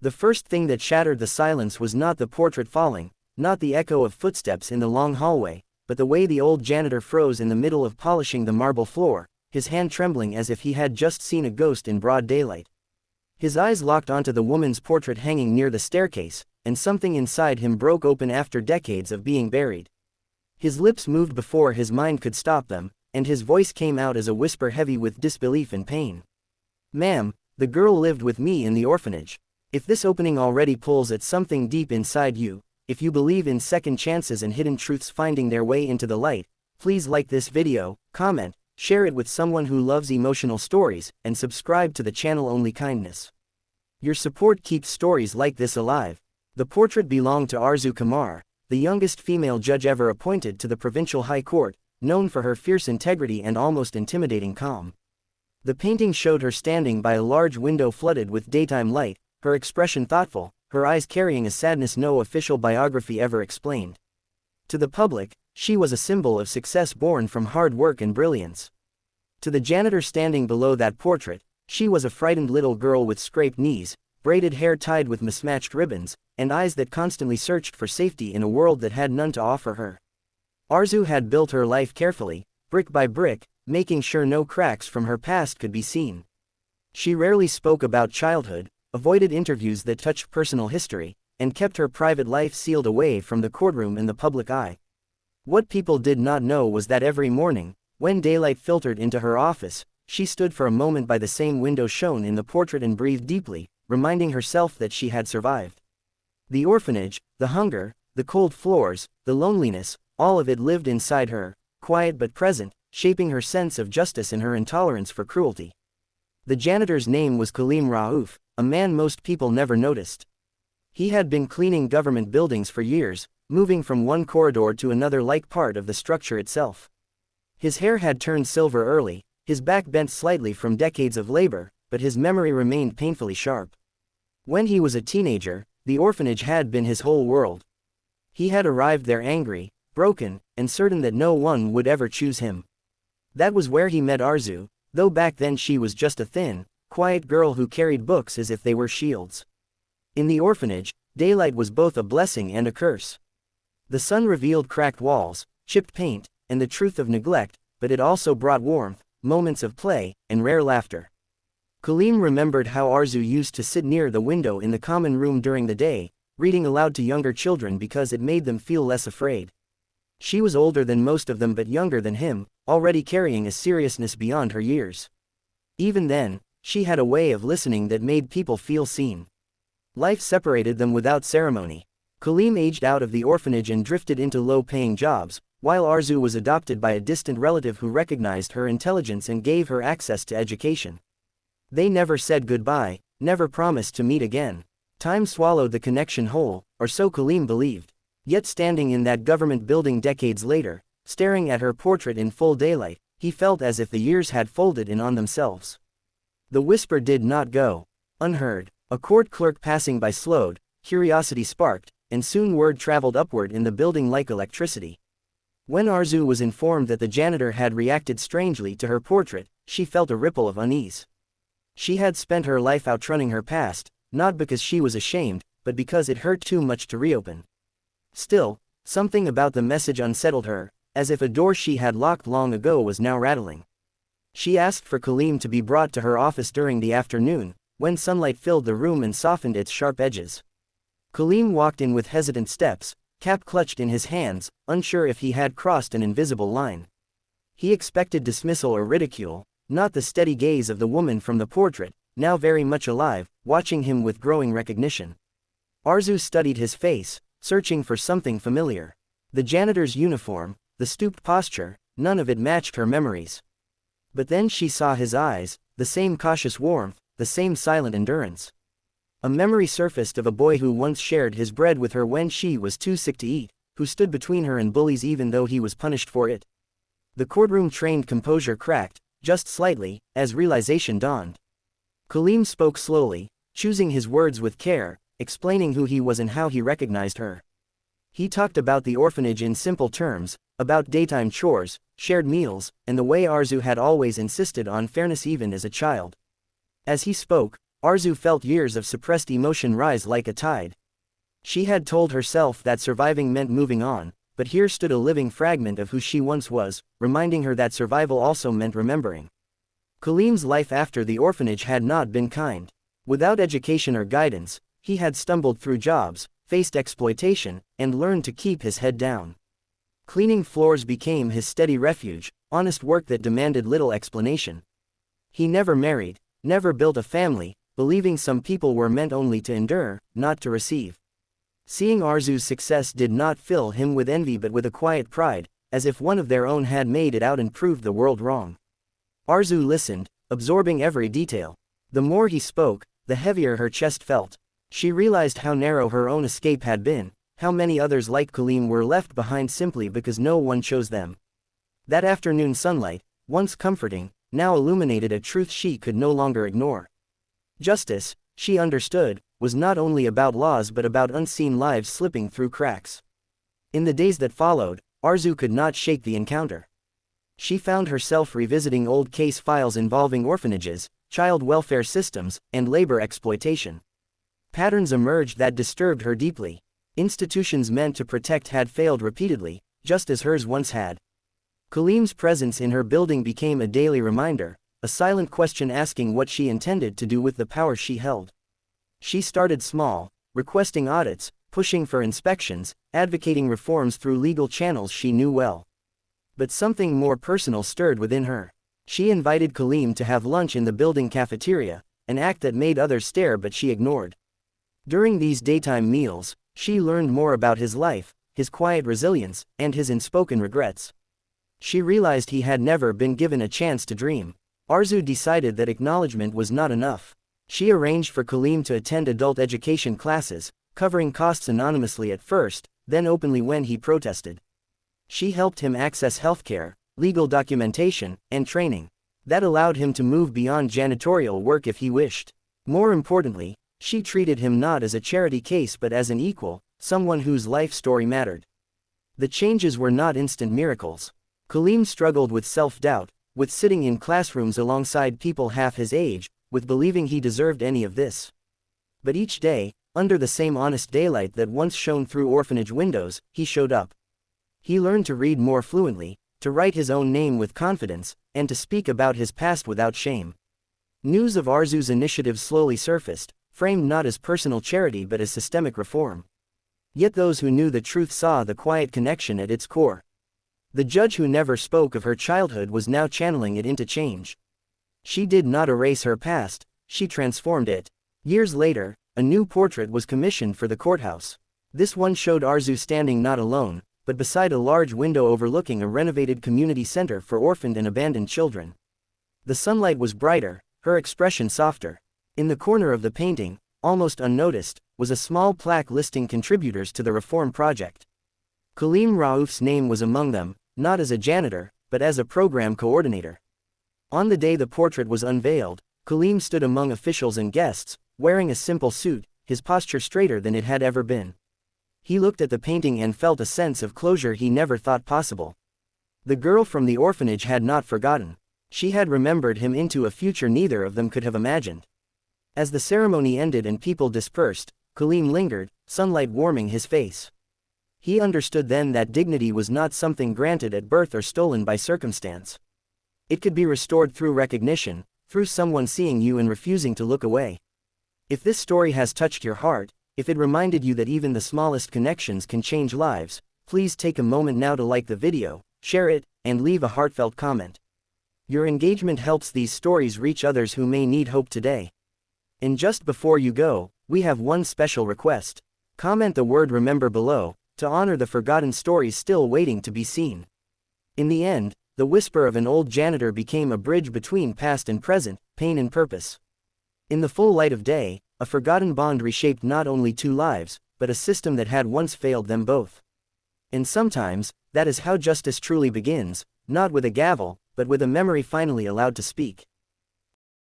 The first thing that shattered the silence was not the portrait falling, not the echo of footsteps in the long hallway, but the way the old janitor froze in the middle of polishing the marble floor, his hand trembling as if he had just seen a ghost in broad daylight. His eyes locked onto the woman's portrait hanging near the staircase, and something inside him broke open after decades of being buried. His lips moved before his mind could stop them, and his voice came out as a whisper heavy with disbelief and pain. "Ma'am, the girl lived with me in the orphanage. If this opening already pulls at something deep inside you, if you believe in second chances and hidden truths finding their way into the light, please like this video, comment, share it with someone who loves emotional stories, and subscribe to the channel. Only kindness. Your support keeps stories like this alive." The portrait belonged to Arzu Kamar, the youngest female judge ever appointed to the Provincial High Court, known for her fierce integrity and almost intimidating calm. The painting showed her standing by a large window flooded with daytime light, her expression thoughtful, her eyes carrying a sadness no official biography ever explained. To the public, she was a symbol of success born from hard work and brilliance. To the janitor standing below that portrait, she was a frightened little girl with scraped knees, braided hair tied with mismatched ribbons, and eyes that constantly searched for safety in a world that had none to offer her. Arzu had built her life carefully, brick by brick, making sure no cracks from her past could be seen. She rarely spoke about childhood, avoided interviews that touched personal history, and kept her private life sealed away from the courtroom and the public eye. What people did not know was that every morning, when daylight filtered into her office, she stood for a moment by the same window shown in the portrait and breathed deeply, reminding herself that she had survived. The orphanage, the hunger, the cold floors, the loneliness, all of it lived inside her, quiet but present, shaping her sense of justice and her intolerance for cruelty. The janitor's name was Kaleem Raouf, a man most people never noticed. He had been cleaning government buildings for years, moving from one corridor to another like part of the structure itself. His hair had turned silver early, his back bent slightly from decades of labor, but his memory remained painfully sharp. When he was a teenager, the orphanage had been his whole world. He had arrived there angry, broken, and certain that no one would ever choose him. That was where he met Arzu, though back then she was just a thin, quiet girl who carried books as if they were shields. In the orphanage, daylight was both a blessing and a curse. The sun revealed cracked walls, chipped paint, and the truth of neglect, but it also brought warmth, moments of play, and rare laughter. Kaleem remembered how Arzu used to sit near the window in the common room during the day, reading aloud to younger children because it made them feel less afraid. She was older than most of them but younger than him, already carrying a seriousness beyond her years. Even then, she had a way of listening that made people feel seen. Life separated them without ceremony. Kaleem aged out of the orphanage and drifted into low-paying jobs, while Arzu was adopted by a distant relative who recognized her intelligence and gave her access to education. They never said goodbye, never promised to meet again. Time swallowed the connection whole, or so Kaleem believed. Yet standing in that government building decades later, staring at her portrait in full daylight, he felt as if the years had folded in on themselves. The whisper did not go unheard. A court clerk passing by slowed, curiosity sparked, and soon word traveled upward in the building like electricity. When Arzu was informed that the janitor had reacted strangely to her portrait, she felt a ripple of unease. She had spent her life outrunning her past, not because she was ashamed, but because it hurt too much to reopen. Still, something about the message unsettled her, as if a door she had locked long ago was now rattling. She asked for Kaleem to be brought to her office during the afternoon, when sunlight filled the room and softened its sharp edges. Kaleem walked in with hesitant steps, cap clutched in his hands, unsure if he had crossed an invisible line. He expected dismissal or ridicule, not the steady gaze of the woman from the portrait, now very much alive, watching him with growing recognition. Arzu studied his face, searching for something familiar. The janitor's uniform, the stooped posture, none of it matched her memories. But then she saw his eyes, the same cautious warmth, the same silent endurance. A memory surfaced of a boy who once shared his bread with her when she was too sick to eat, who stood between her and bullies even though he was punished for it. The courtroom-trained composure cracked, just slightly, as realization dawned. Kaleem spoke slowly, choosing his words with care, explaining who he was and how he recognized her. He talked about the orphanage in simple terms, about daytime chores, shared meals, and the way Arzu had always insisted on fairness even as a child. As he spoke, Arzu felt years of suppressed emotion rise like a tide. She had told herself that surviving meant moving on, but here stood a living fragment of who she once was, reminding her that survival also meant remembering. Kaleem's life after the orphanage had not been kind. Without education or guidance, he had stumbled through jobs, faced exploitation, and learned to keep his head down. Cleaning floors became his steady refuge, honest work that demanded little explanation. He never married, never built a family, believing some people were meant only to endure, not to receive. Seeing Arzu's success did not fill him with envy but with a quiet pride, as if one of their own had made it out and proved the world wrong. Arzu listened, absorbing every detail. The more he spoke, the heavier her chest felt. She realized how narrow her own escape had been, how many others like Kaleem were left behind simply because no one chose them. That afternoon sunlight, once comforting, now illuminated a truth she could no longer ignore. Justice, she understood, was not only about laws but about unseen lives slipping through cracks. In the days that followed, Arzu could not shake the encounter. She found herself revisiting old case files involving orphanages, child welfare systems, and labor exploitation. Patterns emerged that disturbed her deeply. Institutions meant to protect had failed repeatedly, just as hers once had. Kaleem's presence in her building became a daily reminder, a silent question asking what she intended to do with the power she held. She started small, requesting audits, pushing for inspections, advocating reforms through legal channels she knew well. But something more personal stirred within her. She invited Kaleem to have lunch in the building cafeteria, an act that made others stare but she ignored. During these daytime meals, she learned more about his life, his quiet resilience, and his unspoken regrets. She realized he had never been given a chance to dream. Arzu decided that acknowledgement was not enough. She arranged for Kaleem to attend adult education classes, covering costs anonymously at first, then openly when he protested. She helped him access healthcare, legal documentation, and training. That allowed him to move beyond janitorial work if he wished. More importantly, she treated him not as a charity case but as an equal, someone whose life story mattered. The changes were not instant miracles. Kaleem struggled with self-doubt, with sitting in classrooms alongside people half his age, with believing he deserved any of this. But each day, under the same honest daylight that once shone through orphanage windows, he showed up. He learned to read more fluently, to write his own name with confidence, and to speak about his past without shame. News of Arzu's initiative slowly surfaced, framed not as personal charity but as systemic reform. Yet those who knew the truth saw the quiet connection at its core. The judge who never spoke of her childhood was now channeling it into change. She did not erase her past, she transformed it. Years later, a new portrait was commissioned for the courthouse. This one showed Arzu standing not alone, but beside a large window overlooking a renovated community center for orphaned and abandoned children. The sunlight was brighter, her expression softer. In the corner of the painting, almost unnoticed, was a small plaque listing contributors to the reform project. Kaleem Rauf's name was among them, not as a janitor, but as a program coordinator. On the day the portrait was unveiled, Kaleem stood among officials and guests, wearing a simple suit, his posture straighter than it had ever been. He looked at the painting and felt a sense of closure he never thought possible. The girl from the orphanage had not forgotten. She had remembered him into a future neither of them could have imagined. As the ceremony ended and people dispersed, Kaleem lingered, sunlight warming his face. He understood then that dignity was not something granted at birth or stolen by circumstance. It could be restored through recognition, through someone seeing you and refusing to look away. If this story has touched your heart, if it reminded you that even the smallest connections can change lives, please take a moment now to like the video, share it, and leave a heartfelt comment. Your engagement helps these stories reach others who may need hope today. And just before you go, we have one special request. Comment the word "remember" below, to honor the forgotten stories still waiting to be seen. In the end, the whisper of an old janitor became a bridge between past and present, pain and purpose. In the full light of day, a forgotten bond reshaped not only two lives, but a system that had once failed them both. And sometimes, that is how justice truly begins, not with a gavel, but with a memory finally allowed to speak.